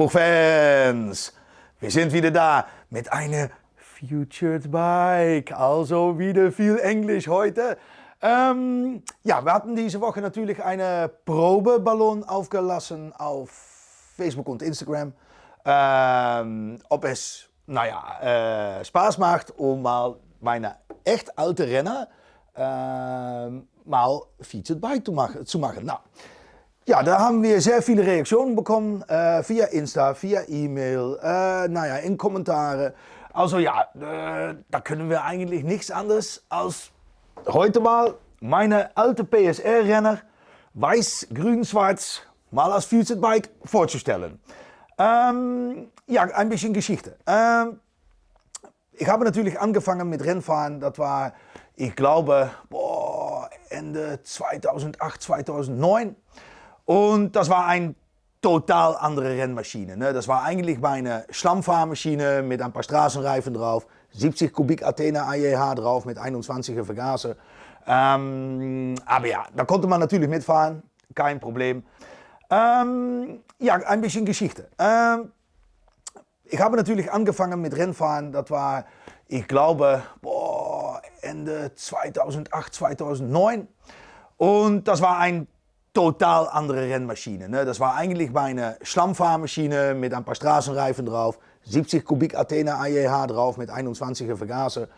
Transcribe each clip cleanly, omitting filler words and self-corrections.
Spruchfans, wir sind wieder da mit einer Featured Bike, also wieder viel Englisch heute. Ja, wir hatten diese Woche natürlich eine Probeballon aufgelassen auf Facebook und Instagram. Ob es, Spaß macht, um mal meine echt alte Renner mal Featured Bike zu machen. Nou, ja, da haben wir sehr viele Reaktionen bekommen, via Insta, via E-Mail, in Kommentaren. Also ja, da können wir eigentlich nichts anderes als heute mal meine alte PSR-Renner, weiß, grün, schwarz, mal als Featured Bike vorzustellen. Ja, ein bisschen Geschichte. Ich habe natürlich angefangen mit Rennfahren, das war, ich glaube, Ende 2008, 2009. Und das war eine total andere Rennmaschine. Ne? Das war eigentlich meine Schlammfahrmaschine mit ein paar Straßenreifen drauf, 70 Kubik Athena AEH drauf mit 21er Vergaser. Aber ja, da konnte man natürlich mitfahren, kein Problem. Ja, ein bisschen Geschichte. Ich habe natürlich angefangen mit Rennfahren, das war, ich glaube, Ende 2008, 2009. Und das war eine total andere Rennmaschine. Ne? Das war eigentlich meine Schlammfahrmaschine mit ein paar Straßenreifen drauf, 70 Kubik Athena AEH drauf mit 21er Vergaser.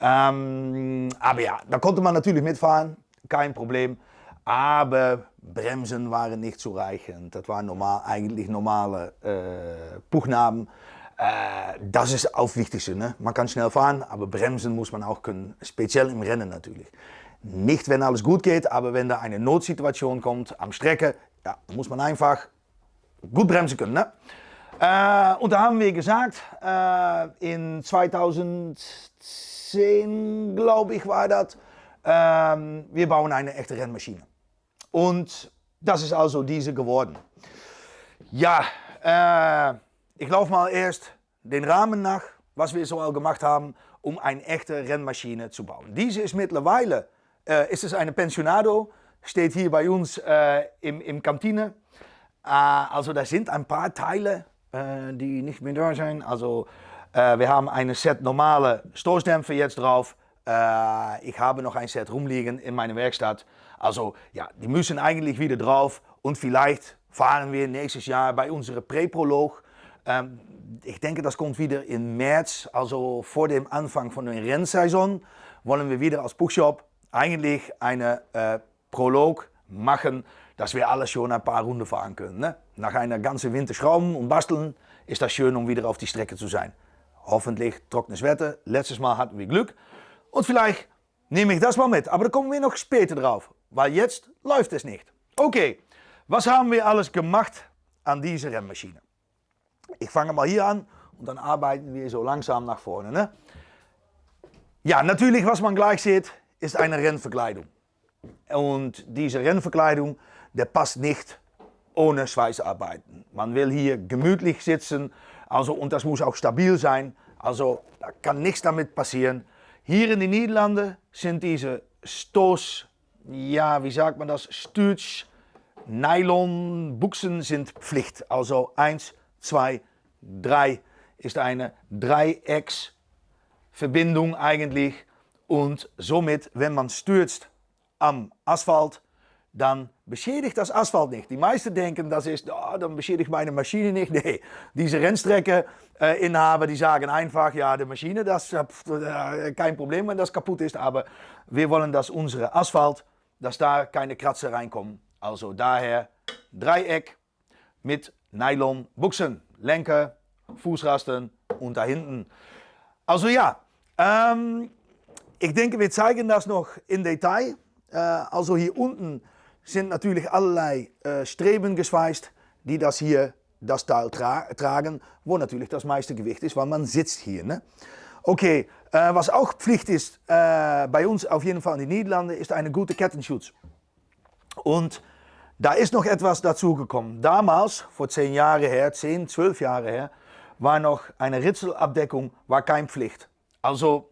Aber ja, da konnte man natürlich mitfahren, kein Problem. Aber Bremsen waren nicht zureichend. Das waren eigentlich normale Puchnaben. Das ist auch Wichtigste. Ne? Man kann schnell fahren, aber bremsen muss man auch können, speziell im Rennen natürlich. Nicht, wenn alles gut geht, aber wenn da eine Notsituation kommt am Strecke, ja, muss man einfach gut bremsen können. Ne? Und da haben wir gesagt, in 2010, glaube ich, war das, wir bauen eine echte Rennmaschine. Und das ist also diese geworden. Ja, ich laufe mal erst den Rahmen nach, was wir so all gemacht haben, um eine echte Rennmaschine zu bauen. Diese ist mittlerweile, ist es eine Pensionado, steht hier bei uns im Kantine. Also da sind ein paar Teile, die nicht mehr da sind. Also wir haben ein Set normale Stoßdämpfer jetzt drauf. Ich habe noch ein Set rumliegen in meiner Werkstatt. Also ja, die müssen eigentlich wieder drauf und vielleicht fahren wir nächstes Jahr bei unserer Präprolog. Ich denke, das kommt wieder im März, also vor dem Anfang von der Rennsaison, wollen wir wieder als Puchshop eigentlich eine Prolog machen, dass wir alles schon ein paar Runden fahren können. Ne? Nach einer ganzen Winter schrauben und basteln ist das schön, um wieder auf die Strecke zu sein. Hoffentlich trockenes Wetter. Letztes Mal hatten wir Glück. Und vielleicht nehme ich das mal mit, aber da kommen wir noch später drauf, weil jetzt läuft es nicht. Okay, was haben wir alles gemacht an dieser Rennmaschine? Ich fange mal hier an und dann arbeiten wir so langsam nach vorne. Ne? Ja, natürlich, was man gleich sieht, ist eine Rennverkleidung. Und diese Rennverkleidung, der passt nicht ohne Schweißarbeiten. Man will hier gemütlich sitzen, also, und das muss auch stabil sein. Also da kann nichts damit passieren. Hier in den Niederlanden sind diese Stoß, ja, wie sagt man das, Stütz, Nylon, Buchsen sind Pflicht. Also 1, 2, 3 ist eine Dreiecksverbindung eigentlich. Und somit, wenn man stürzt am Asphalt, dann beschädigt das Asphalt nicht. Die meisten denken, das ist, dann beschädigt meine Maschine nicht. Nee, diese Rennstrecke-Inhaber, die sagen einfach, ja, die Maschine, das ist kein Problem, wenn das kaputt ist, aber wir wollen, dass unsere Asphalt, dass da keine Kratzer reinkommen. Also daher Dreieck mit Nylon-Buchsen, Lenker, Fußrasten und da hinten. Also ja, ich denke, wir zeigen das noch in Detail. Also hier unten sind natürlich allerlei Streben geschweißt, die das Teil tragen, wo natürlich das meiste Gewicht ist, weil man sitzt hier. Ne? Okay, was auch Pflicht ist, bei uns auf jeden Fall in den Niederlanden, ist eine gute Kettenschutz. Und da ist noch etwas dazugekommen. Damals, vor 10 Jahren her, 10, 12 Jahre her, war noch eine Ritzelabdeckung, war keine Pflicht. Also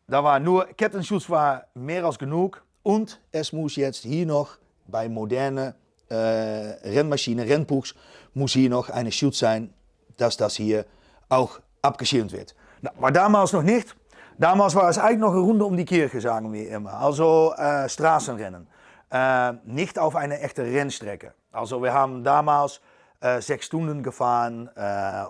da war nur, Kettenschutz war mehr als genug und es muss jetzt hier noch bei modernen Rennmaschine, Rennpuchs, muss hier noch eine Schild sein, dass das hier auch abgeschirmt wird. Nou, maar damals noch nicht. Damals war es eigentlich noch eine Runde um die Kirche, sagen wir immer. Also Straßenrennen. Nicht auf eine echte Rennstrecke. Also wir haben damals 6 Stunden gefahren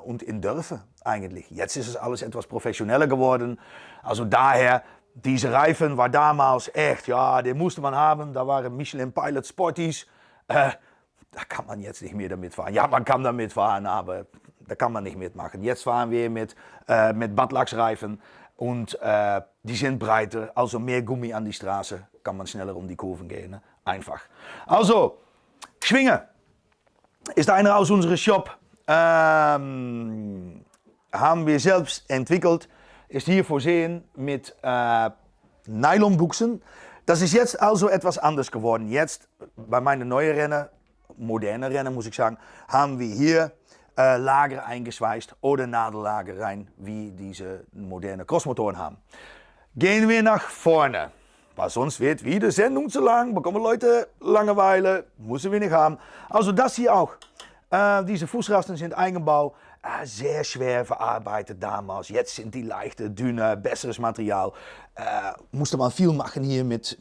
und in Dörfer eigentlich. Jetzt ist es alles etwas professioneller geworden. Also daher, diese Reifen war damals echt, ja, die musste man haben. Da waren Michelin Pilot Sporties. Da kann man jetzt nicht mehr damit fahren. Ja, man kann damit fahren, aber da kann man nicht mitmachen. Jetzt fahren wir mit Badlachsreifen und die sind breiter, also mehr Gummi an die Straße, kann man schneller um die Kurven gehen. Ne? Einfach. Also, Schwinge ist einer aus unserem Shop. Haben wir selbst entwickelt. Ist hier voorzien mit Nylonbuchsen. Das ist jetzt also etwas anders geworden. Jetzt bei meinen neuen Rennen, moderne Rennen muss ich sagen, haben wir hier Lager eingeschweißt oder Nadellager rein, wie diese moderne Crossmotoren haben. Gehen wir nach vorne. Weil sonst wird wieder Sendung zu lang, bekommen Leute Langeweile, müssen wir nicht haben. Also das hier auch. Diese Fußrasten sind eingebaut, sehr schwer verarbeitet damals. Jetzt sind die leichter, dünner, besseres Material. Musste man viel machen hier mit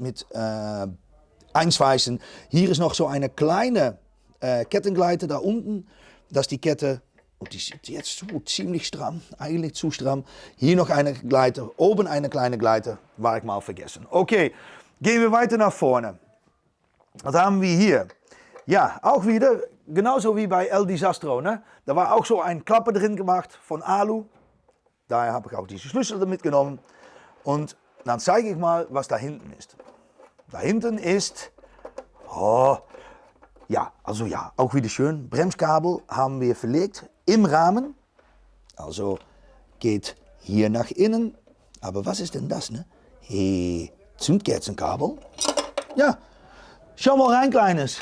Einschweißen. Hier ist noch so eine kleine Kettengleiter da unten. Das ist die Kette. Und die zit jetzt so ziemlich stramm, eigentlich zu stramm. Hier noch eine Gleiter, oben eine kleine Gleiter, war ich mal vergessen. Okay, gehen wir weiter nach vorne. Was haben wir hier? Ja, auch wieder, genauso wie bei El Disastro. Ne? Da war auch so ein Klapper drin gemacht von Alu. Daher habe ich auch diese Schlüssel mitgenommen. Und dann zeige ich mal, was da hinten ist. Da hinten ist, ja, also ja, auch wieder schön. Bremskabel haben wir verlegt im Rahmen. Also geht hier nach innen. Aber was ist denn das, ne? Hey, Zündkerzenkabel. Ja, schau mal rein, Kleines.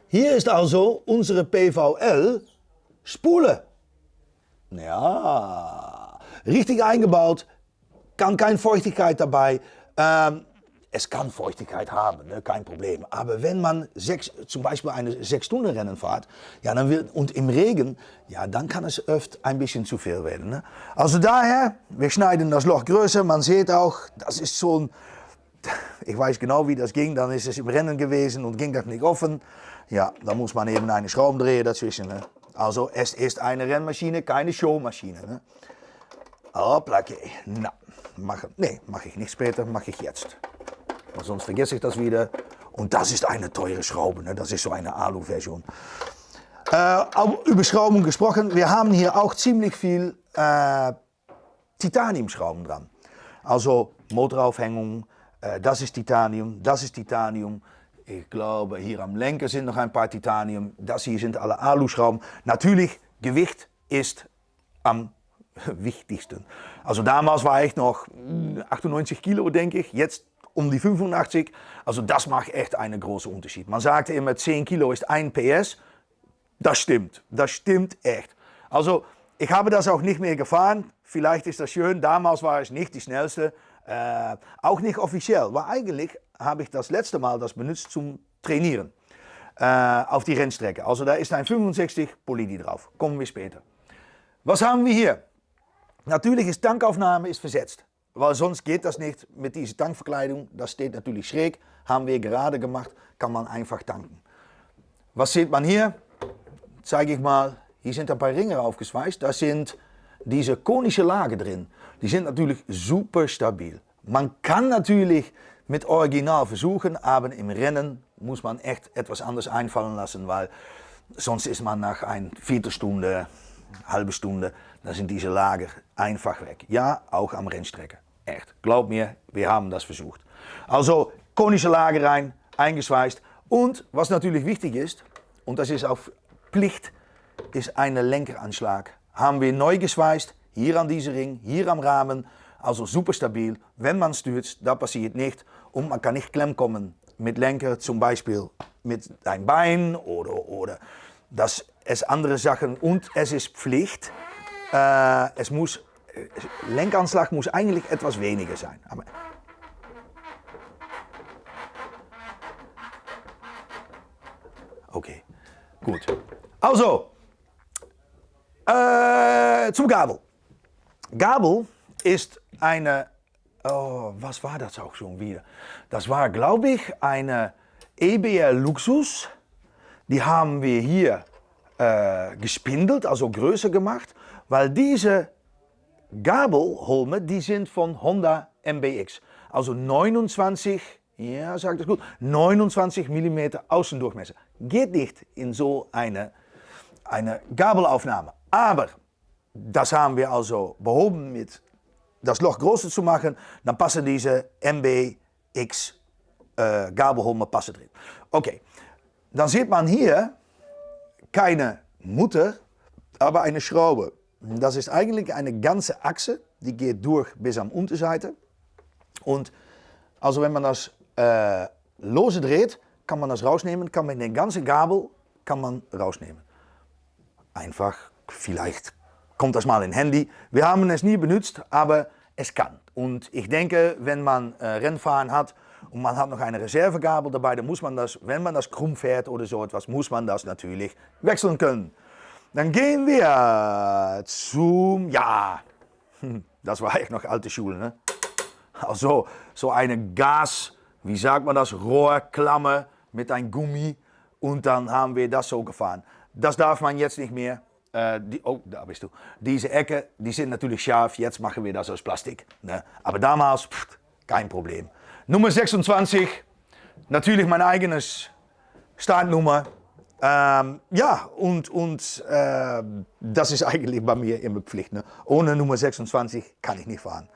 Hier ist also unsere PVL-Spule. Ja, richtig eingebaut. Kann keine Feuchtigkeit dabei. Es kann Feuchtigkeit haben, ne? Kein Problem. Aber wenn man zum Beispiel eine 6-Stunden-Rennen fährt, ja, und im Regen, ja, dann kann es oft ein bisschen zu viel werden. Ne? Also daher, wir schneiden das Loch größer. Man sieht auch, das ist so ein, ich weiß genau, wie das ging. Dann ist es im Rennen gewesen und ging das nicht offen. Ja, dann muss man eben eine Schraubendreher dazwischen. Ne? Also es ist eine Rennmaschine, keine Showmaschine. Ne? Hoppakee. Na, mach ich nicht später, mache ich jetzt. Sonst vergesse ich das wieder. Und das ist eine teure Schraube. Ne? Das ist so eine Alu-Version. Über Schrauben gesprochen. Wir haben hier auch ziemlich viel Titaniumschrauben dran. Also Motoraufhängung. Das ist Titanium. Das ist Titanium. Ich glaube, hier am Lenker sind noch ein paar Titanium. Das hier sind alle Alu-Schrauben. Natürlich, Gewicht ist am wichtigsten. Also damals war ich noch 98 Kilo, denke ich. Jetzt um die 85. Also das macht echt einen großen Unterschied. Man sagte immer, 10 Kilo ist 1 PS. Das stimmt echt. Also ich habe das auch nicht mehr gefahren. Vielleicht ist das schön. Damals war es nicht die schnellste. Auch nicht offiziell. Weil eigentlich habe ich das letzte Mal das benutzt zum Trainieren. Auf die Rennstrecke. Also da ist ein 65 Polidi drauf. Kommen wir später. Was haben wir hier? Natürlich ist Tankaufnahme ist versetzt. Weil sonst geht das nicht mit dieser Tankverkleidung. Das steht natürlich schräg. Haben wir gerade gemacht. Kann man einfach tanken. Was sieht man hier? Zeige ich mal. Hier sind ein paar Ringe aufgeschweißt. Da sind diese konische Lager drin. Die sind natürlich super stabil. Man kann natürlich mit Original versuchen, aber im Rennen muss man echt etwas anderes einfallen lassen, weil sonst ist man nach einer Viertelstunde, halbe Stunde, dann sind diese Lager einfach weg. Ja, auch am Rennstrecke. Echt. Glaub mir, wir haben das versucht. Also konische Lager rein, eingeschweißt. Und was natürlich wichtig ist, und das ist auch Pflicht, ist ein Lenkeranschlag. Haben wir neu geschweißt, hier an diesem Ring, hier am Rahmen. Also super stabil. Wenn man stürzt, das passiert nicht. Und man kann nicht klemm kommen mit Lenker, zum Beispiel mit ein Bein oder das ist andere Sachen. Und es ist Pflicht, Lenkanschlag muss eigentlich etwas weniger sein. Gut. Also, zum Gabel. Gabel ist eine, oh, was war das auch schon wieder? Das war, glaube ich, eine EBR Luxus. Die haben wir hier gespindelt, also größer gemacht, weil diese Gabelholme, die sind von Honda MBX. Also 29, ja, sagt das gut, 29 mm Außendurchmesser. Geht nicht in so eine Gabelaufnahme. Aber das haben wir also behoben, mit das Loch größer zu machen. Dann passen diese MBX Gabelholme passen drin. Okay, dann sieht man hier keine Mutter, aber eine Schraube. Das ist eigentlich eine ganze Achse, die geht durch bis am Unterseite. Und also wenn man das lose dreht, kann man das rausnehmen, kann man den ganzen Gabel rausnehmen. Einfach, vielleicht kommt das mal in Handy. Wir haben es nie benutzt, aber es kann. Und ich denke, wenn man Rennfahren hat und man hat noch eine Reservegabel dabei, dann muss man das, wenn man das krumm fährt oder so etwas, muss man das natürlich wechseln können. Dann gehen wir zum, ja, das war echt noch alte Schule, ne? Also so eine Gas, wie sagt man das, Rohrklammer mit einem Gummi und dann haben wir das so gefahren. Das darf man jetzt nicht mehr. Oh, da bist du. Diese Ecke, die sind natürlich scharf, jetzt machen wir das aus Plastik. Ne? Aber damals, kein Problem. Nummer 26, natürlich mein eigenes Startnummer. Ja, und das ist eigentlich bei mir immer Pflicht. Ne? Ohne Nummer 26 kann ich nicht fahren.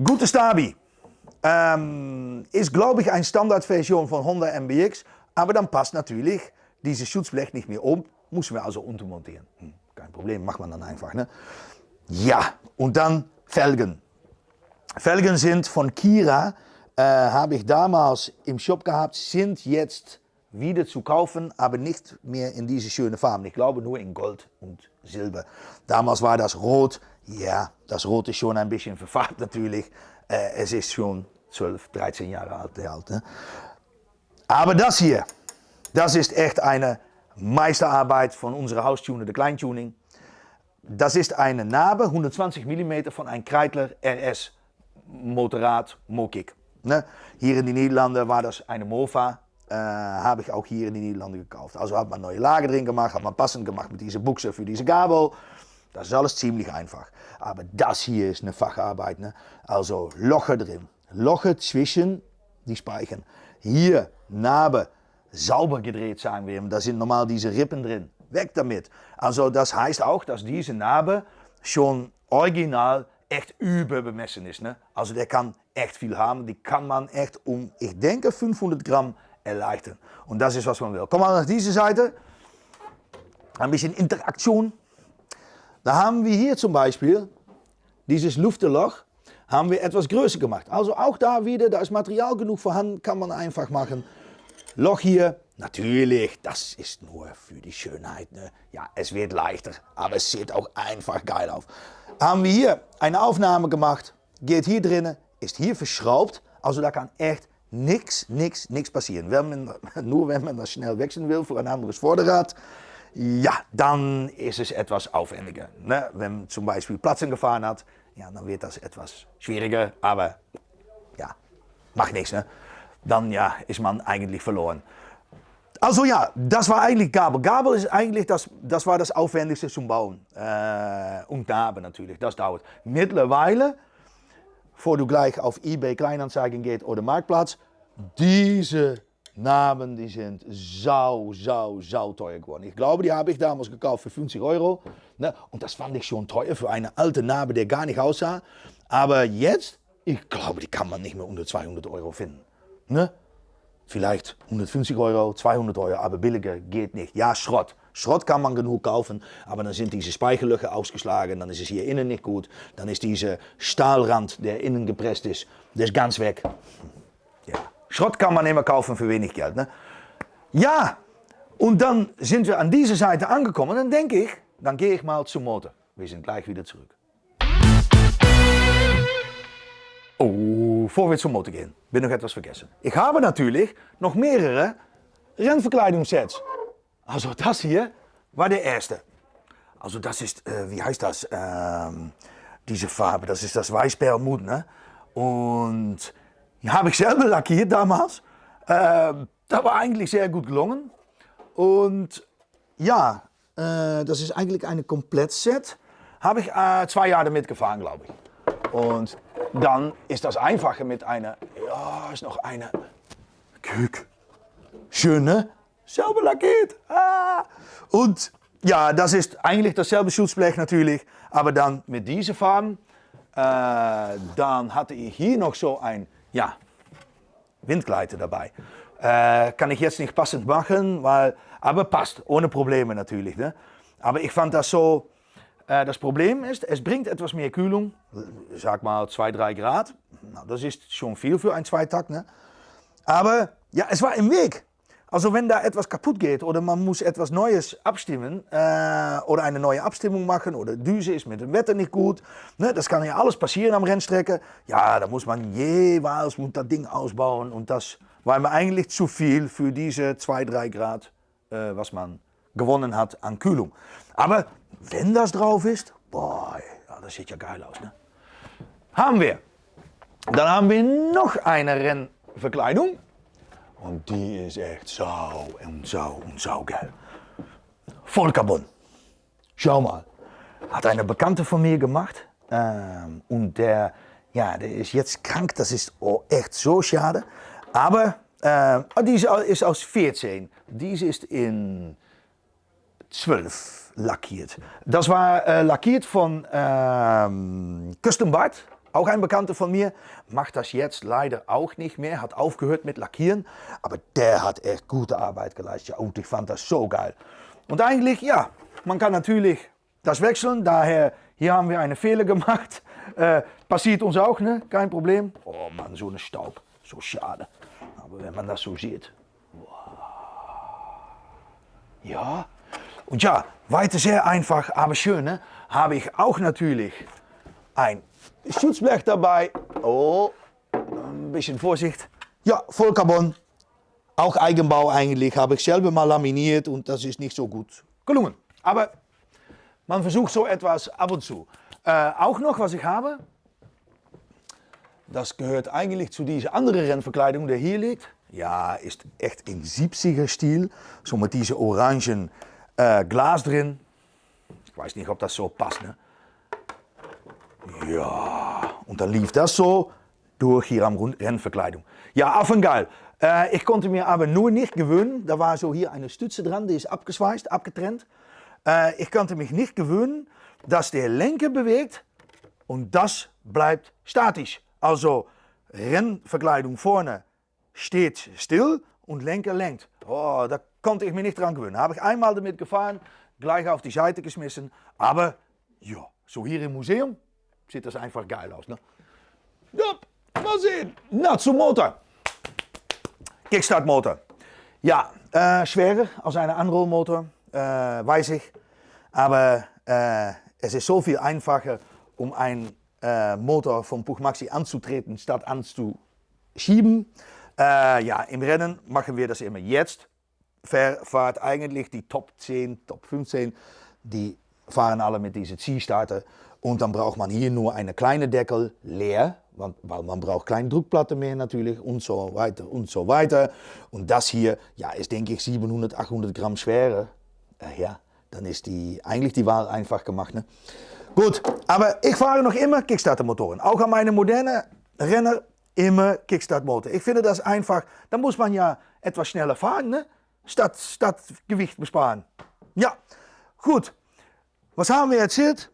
Gute Stabi. Ist, glaube ich, eine Standardversion von Honda MBX. Aber dann passt natürlich dieses Schutzblech nicht mehr um. Müssen wir also untermontieren. Kein Problem, macht man dann einfach. Ne? Ja, und dann Felgen. Felgen sind von Kira, habe ich damals im Shop gehabt, sind jetzt wieder zu kaufen, aber nicht mehr in diese schönen Farben. Ich glaube nur in Gold und Silber. Damals war das Rot. Ja, das Rot ist schon ein bisschen verfärbt natürlich. Es ist schon 12, 13 Jahre alt. Ne? Aber das hier, das ist echt eine Meisterarbeit von unserer Haustuner, der Kleintuning. Das ist eine Narbe, 120 mm von einem Kreidler RS Motorrad Mokik. Ne? Hier in den Niederlanden war das eine Mofa. Habe ich auch hier in den Niederlanden gekauft. Also hat man neue Lager drin gemacht, hat man passend gemacht mit diese Buchse für diese Gabel. Das ist alles ziemlich einfach. Aber das hier ist eine Facharbeit. Ne? Also Locher drin. Locher zwischen die Speichen. Hier Narbe sauber gedreht, sagen wir. Da sind normal diese Rippen drin. Weg damit. Also das heißt auch, dass diese Narbe schon original echt überbemessen ist. Ne? Also der kann echt viel haben. Die kann man echt ich denke 500 Gramm erleichtern. Und das ist, was man will. Komm mal nach diese Seite. Ein bisschen Interaktion. Da haben wir hier zum Beispiel dieses Lufterloch haben wir etwas größer gemacht. Also auch da wieder, da ist Material genug vorhanden, kann man einfach machen. Loch hier, natürlich, das ist nur für die Schönheit. Ne? Ja, es wird leichter, aber es sieht auch einfach geil aus. Haben wir hier eine Aufnahme gemacht, geht hier drinnen, ist hier verschraubt. Also da kann echt nichts passieren. Nur wenn man das schnell wechseln will für ein anderes Vorderrad, ja, dann ist es etwas aufwendiger. Ne? Wenn man zum Beispiel Platzen gefahren hat, ja, dann wird das etwas schwieriger, aber ja, macht nichts. Ne? Dann ja, ist man eigentlich verloren. Also ja, das war eigentlich Gabel. Gabel ist eigentlich, das war das Aufwendigste zum Bauen. Und Narbe natürlich, das dauert. Mittlerweile, bevor du gleich auf eBay Kleinanzeigen geht oder Marktplatz, diese Narben, die sind sau teuer geworden. Ich glaube, die habe ich damals gekauft für 50 Euro. Ne? Und das fand ich schon teuer für eine alte Narbe, die gar nicht aussah. Aber jetzt, ich glaube, die kann man nicht mehr unter 200 Euro finden. Ne? Vielleicht 150 Euro, 200 Euro, aber billiger geht nicht. Ja, Schrott. Schrott kann man genug kaufen, aber dann sind diese Speichelöcher ausgeschlagen, dann ist es hier innen nicht gut. Dann ist dieser Stahlrand, der innen gepresst ist, der ist ganz weg. Ja. Schrott kann man immer kaufen für wenig Geld. Ne? Ja, und dann sind wir an dieser Seite angekommen. Dann denke ich, dann gehe ich mal zum Motor. Wir sind gleich wieder zurück. Oh, bevor wir zum Motor gehen, bin noch etwas vergessen. Ich habe natürlich noch mehrere Rennverkleidungssets. Also das hier war der erste. Also das ist, wie heißt das, diese Farbe, das ist das Weißperlmutt, ne? Und die habe ich selber lackiert damals. Das war eigentlich sehr gut gelungen. Und ja, das ist eigentlich ein Komplettset. Habe ich 2 Jahre damit gefahren, glaube ich. Und dann ist das einfacher mit einer, ja, ist noch eine, guck, schön, ne? Selber lackiert. Ah. Und ja, das ist eigentlich dasselbe Schutzblech natürlich, aber dann mit diesen Farben. Dann hatte ich hier noch so ein, ja, Windgleiter dabei. Kann ich jetzt nicht passend machen, aber passt, ohne Probleme natürlich. Ne? Aber ich fand das so, das Problem ist, es bringt etwas mehr Kühlung, sag mal 2, 3 Grad. Nou, das ist schon viel für ein Zweitakt. Ne? Aber ja, es war im Weg. Also wenn da etwas kaputt geht oder man muss etwas Neues abstimmen oder eine neue Abstimmung machen oder Düse ist mit dem Wetter nicht gut, ne, das kann ja alles passieren am Rennstrecke. Ja, da muss man jeweils das Ding ausbauen und das war mir eigentlich zu viel für diese 2, 3 Grad, was man gewonnen hat an Kühlung. Aber wenn das drauf ist, boah, ja, das sieht ja geil aus. Ne? Haben wir. Dann haben wir noch eine Rennverkleidung. Und die ist echt sau geil. Vollcarbon. Schau mal. Hat eine Bekannte von mir gemacht. Und der ist jetzt krank. Das ist echt so schade. Aber diese ist aus 14. Diese ist in 12 lackiert. Das war lackiert von Custom Bart. Auch ein Bekannter von mir macht das jetzt leider auch nicht mehr, hat aufgehört mit Lackieren, aber der hat echt gute Arbeit geleistet und ich fand das so geil. Und eigentlich, ja, man kann natürlich das wechseln, daher, hier haben wir einen Fehler gemacht, passiert uns auch, ne? Kein Problem. Oh Mann, so ein Staub, so schade, aber wenn man das so sieht, wow. Ja, und ja, weiter sehr einfach, aber schön, ne? Habe ich auch natürlich ein Schutzblech dabei. Oh, ein bisschen Vorsicht. Ja, Vollcarbon. Auch Eigenbau eigentlich. Habe ich selber mal laminiert und das ist nicht so gut gelungen. Aber man versucht so etwas ab und zu. Auch noch, was ich habe, das gehört eigentlich zu dieser andere Rennverkleidung, die hier liegt. Ja, ist echt in 70er Stil. So mit diesem orangen Glas drin. Ich weiß nicht, ob das so passt, ne? Ja, und dann lief das so durch hier am Rennverkleidung. Ja, affengeil. Ich konnte mir aber nur nicht gewöhnen, da war so hier eine Stütze dran, die ist abgeschweißt, abgetrennt. Ich konnte mich nicht gewöhnen, dass der Lenker bewegt und das bleibt statisch. Also Rennverkleidung vorne steht still und Lenker lenkt. Oh, da konnte ich mich nicht dran gewöhnen. Habe ich einmal damit gefahren, gleich auf die Seite geschmissen. Aber ja, so hier im Museum sieht das einfach geil aus. Ne? Ja, mal sehen. Na, zum Motor. Kickstart-Motor. Ja, schwerer als ein Anrollmotor, weiß ich. Aber es ist so viel einfacher, um einen Motor von Puchmaxi anzutreten, statt anzuschieben. Ja, im Rennen machen wir das immer jetzt. Fahrt eigentlich die Top 10, Top 15, die fahren alle mit diesem Zielstarter. Und dann braucht man hier nur eine kleine Deckel leer, weil man braucht keine Druckplatte mehr natürlich und so weiter und so weiter. Und das hier, ja, ist denke ich 700, 800 Gramm schwerer. Ja, dann ist eigentlich die Wahl einfach gemacht. Ne? Gut, aber ich fahre noch immer Kickstarter-Motoren. Auch an meine modernen Renner immer Kickstart-Motor. Ich finde das einfach, da muss man ja etwas schneller fahren, ne? Statt Gewicht besparen. Ja, gut. Was haben wir erzählt?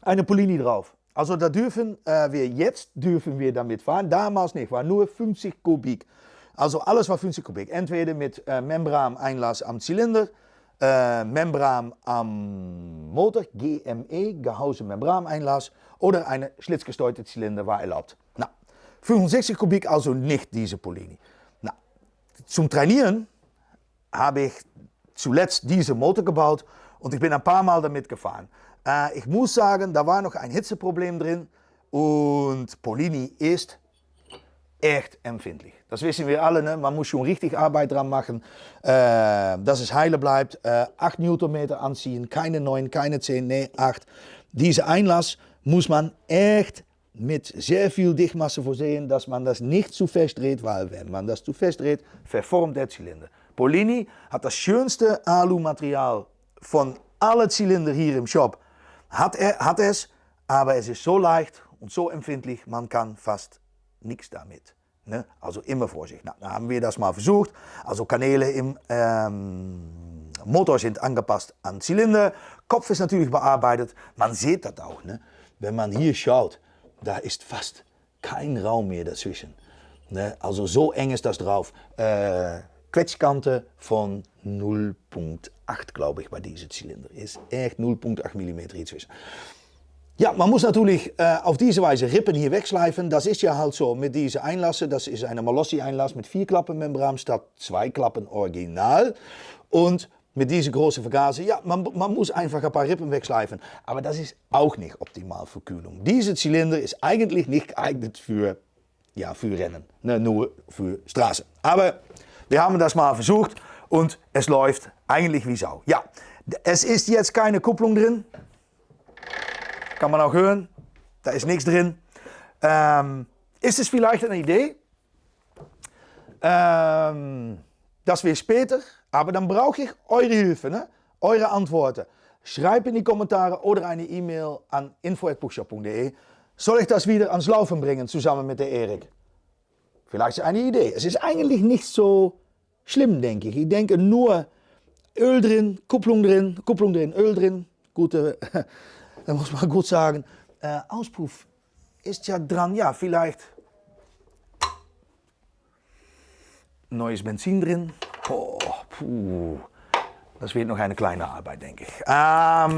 Eine Polini drauf. Also da dürfen wir damit fahren. Damals nicht, war nur 50 Kubik. Also alles war 50 Kubik. Entweder mit Membraneinlass am Zylinder, Membran am Motor, GME, gehausen Membraneinlass, oder eine schlitzgesteuerte Zylinder war erlaubt. Na, 65 Kubik, also nicht diese Polini. Na, zum Trainieren habe ich zuletzt diese Motor gebaut und ich bin ein paar Mal damit gefahren. Ich muss sagen, da war noch ein Hitzeproblem drin und Polini ist echt empfindlich. Das wissen wir alle, ne? Man muss schon richtig Arbeit dran machen, dass es heile bleibt. 8 Newtonmeter anziehen, keine 9, keine 10, nee 8. Diese Einlass muss man echt mit sehr viel Dichtmasse versehen, dass man das nicht zu fest dreht, weil wenn man das zu fest dreht, verformt der Zylinder. Polini hat das schönste Alu-Material von allen Zylinder hier im Shop. Hat es, aber es ist so leicht und so empfindlich, man kann fast nichts damit. Ne? Also immer Vorsicht. Na, dann haben wir das mal versucht. Also Kanäle im Motor sind angepasst an Zylinder. Kopf ist natürlich bearbeitet. Man sieht das auch. Ne? Wenn man hier schaut, da ist fast kein Raum mehr dazwischen. Ne? Also so eng ist das drauf. Quetschkante von 0,8 glaube ich bei diesem Zylinder. Ist echt 0,8 mm hier zwischen. Ja, man muss natürlich auf diese Weise Rippen hier wegschleifen. Das ist ja halt so mit diesen Einlassen. Das ist eine Malossi-Einlass mit 4 Klappen Membran statt 2 Klappen Original. Und mit dieser großen Vergaser, ja, man muss einfach ein paar Rippen wegschleifen. Aber das ist auch nicht optimal für Kühlung. Diese Zylinder ist eigentlich nicht geeignet für Rennen, ne, nur für Straßen. Aber wir haben das mal versucht und es läuft eigentlich wie Sau. Ja, es ist jetzt keine Kupplung drin. Kann man auch hören, da ist nichts drin. Ist es vielleicht eine Idee, dass wir später, aber dann brauche ich eure Hilfe, ne? Eure Antworten. Schreibt in die Kommentare oder eine E-Mail an info@buchshop.de. Soll ich das wieder ans Laufen bringen, zusammen mit der Erik? Vielleicht ist eine Idee. Es ist eigentlich nicht so schlimm, denke ich. Ich denke nur Öl drin, Kupplung drin, Öl drin. Gute... Da muss man gut sagen, Auspuff ist ja dran, ja, vielleicht neues Benzin drin. Oh, das wird noch eine kleine Arbeit, denke ich. Ja,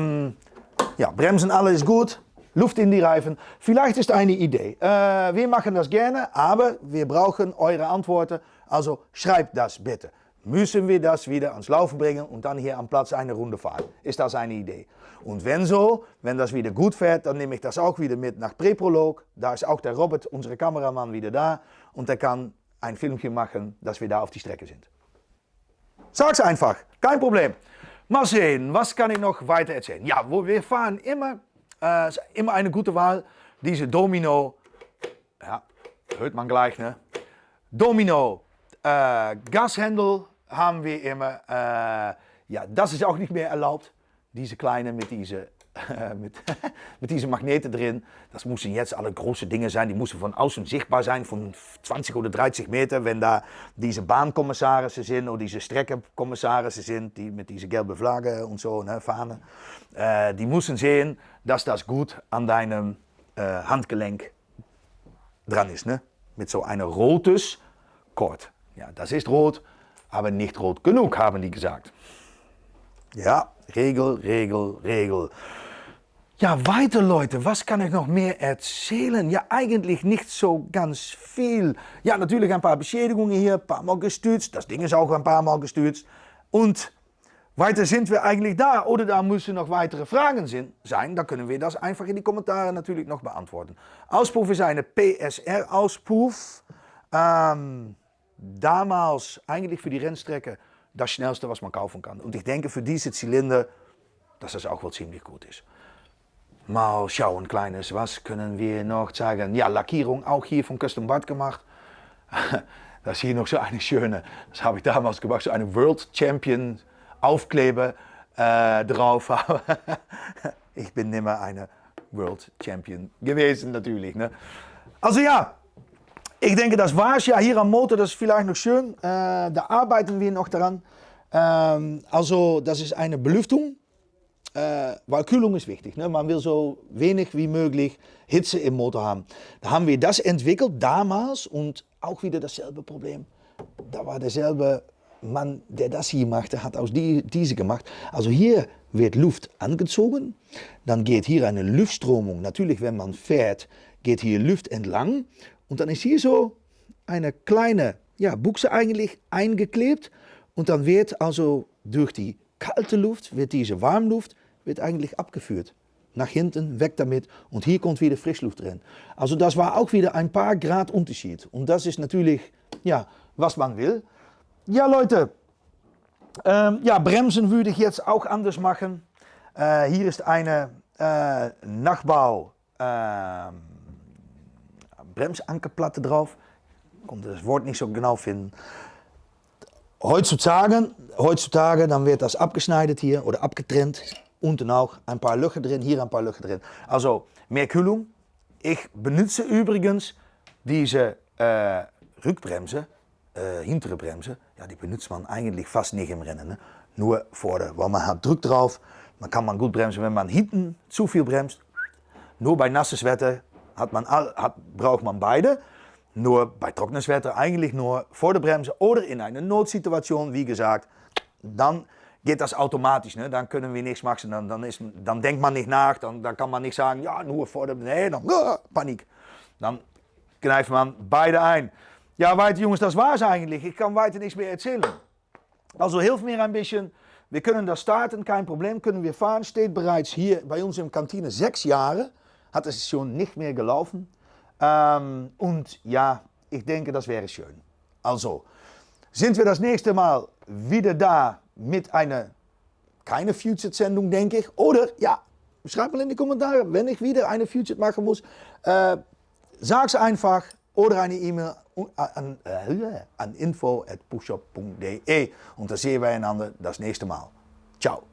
Bremsen, alles ist gut, Luft in die Reifen. Vielleicht ist eine Idee. Wir machen das gerne, aber wir brauchen eure Antworten, also schreibt das bitte. Müssen wir das wieder ans Laufen bringen und dann hier am Platz eine Runde fahren? Ist das eine Idee? Und wenn das wieder gut fährt, dann nehme ich das auch wieder mit nach Präprolog. Da ist auch der Robert, unser Kameramann, wieder da. Und der kann ein Filmchen machen, dass wir da auf die Strecke sind. Sag's einfach, kein Problem. Mal sehen, was kann ich noch weiter erzählen? Ja, wir fahren immer eine gute Wahl. Diese Domino, ja, hört man gleich, ne? Domino, Gashändel haben wir immer. Ja, das ist auch nicht mehr erlaubt. Diese kleine mit diese Magneten drin. Das müssen jetzt alle große Dinge sein. Die müssen von außen sichtbar sein, von 20 oder 30 Meter. Wenn da diese Bahnkommissarissen sind oder diese Streckenkommissarissen sind, die mit diese gelbe Flagge und so, ne, Fahnen. Die müssen sehen, dass das gut an deinem Handgelenk dran ist. Ne? Mit so einem rotes Kord. Ja, das ist rot, aber nicht rot genug, haben die gesagt. Ja, Regel. Ja, weiter Leute, was kann ich noch mehr erzählen? Ja, eigentlich nicht so ganz viel. Ja, natürlich ein paar Beschädigungen hier, ein paar Mal gestürzt. Das Ding ist auch ein paar Mal gestürzt. Und weiter sind wir eigentlich da. Oder da müssen noch weitere Fragen sein. Da können wir das einfach in die Kommentare natürlich noch beantworten. Auspuff ist eine PSR-Auspuff. Damals eigentlich für die Rennstrecke das schnellste, was man kaufen kann. Und ich denke für diese Zylinder, dass das auch wohl ziemlich gut ist. Mal schauen, Kleines, was können wir noch zeigen? Ja, Lackierung auch hier von Custom Bud gemacht. Das ist hier noch so eine schöne, das habe ich damals gemacht, so eine World Champion Aufkleber drauf. Ich bin nicht mehr eine World Champion gewesen natürlich. Ne? Also ja, ich denke, das war's. Ja, hier am Motor, das ist vielleicht noch schön. Da arbeiten wir noch daran. Also, das ist eine Belüftung, weil Kühlung ist wichtig. Ne? Man will so wenig wie möglich Hitze im Motor haben. Da haben wir das entwickelt damals und auch wieder dasselbe Problem. Da war derselbe Mann, der das hier machte, hat aus diese gemacht. Also hier wird Luft angezogen, dann geht hier eine Luftströmung. Natürlich, wenn man fährt, geht hier Luft entlang. Und dann ist hier so eine kleine Buchse eigentlich eingeklebt. Und dann wird also durch die kalte Luft, wird diese Warmluft wird eigentlich abgeführt. Nach hinten, weg damit. Und hier kommt wieder Frischluft drin. Also das war auch wieder ein paar Grad Unterschied. Und das ist natürlich ja, was man will. Ja, Leute, ja, Bremsen würde ich jetzt auch anders machen. Hier ist eine Nachbau Bremsankerplatte drauf. Ich konnte das Wort nicht so genau finden. Heutzutage dann wird das abgeschnitten hier oder abgetrennt. Unten auch ein paar Löcher drin, hier ein paar Löcher drin. Also mehr Kühlung. Ich benutze übrigens diese Rückbremse, hintere Bremse. Ja, die benutzt man eigentlich fast nicht im Rennen. Ne? Nur vorne, weil man hat Druck drauf. Man kann man gut bremsen, wenn man hinten zu viel bremst. Nur bei nasses Wetter braucht man beide. Nur bei trockenes Wetter eigentlich nur vor der Bremse oder in einer Notsituation, wie gesagt, dann geht das automatisch. Ne? Dann können wir nichts machen, dann denkt man nicht nach, dann kann man nicht sagen, ja, nur vor der Bremse, nee, dann Panik. Dann kneift man beide ein. Ja, weiter Jungs, das war es eigentlich. Ich kann weiter nichts mehr erzählen. Also hilf mir ein bisschen. Wir können das starten, kein Problem, können wir fahren. Steht bereits hier bei uns in der Kantine 6 Jahre. Hat es schon nicht mehr gelaufen. Und ja, ich denke, das wäre schön. Also, sind wir das nächste Mal wieder da mit einer, keine Future-Sendung, denke ich. Oder, ja, schreibt mal in die Kommentare, wenn ich wieder eine Future machen muss. Sag's einfach oder eine E-Mail an info@pushop.de. Und dann sehen wir einander das nächste Mal. Ciao.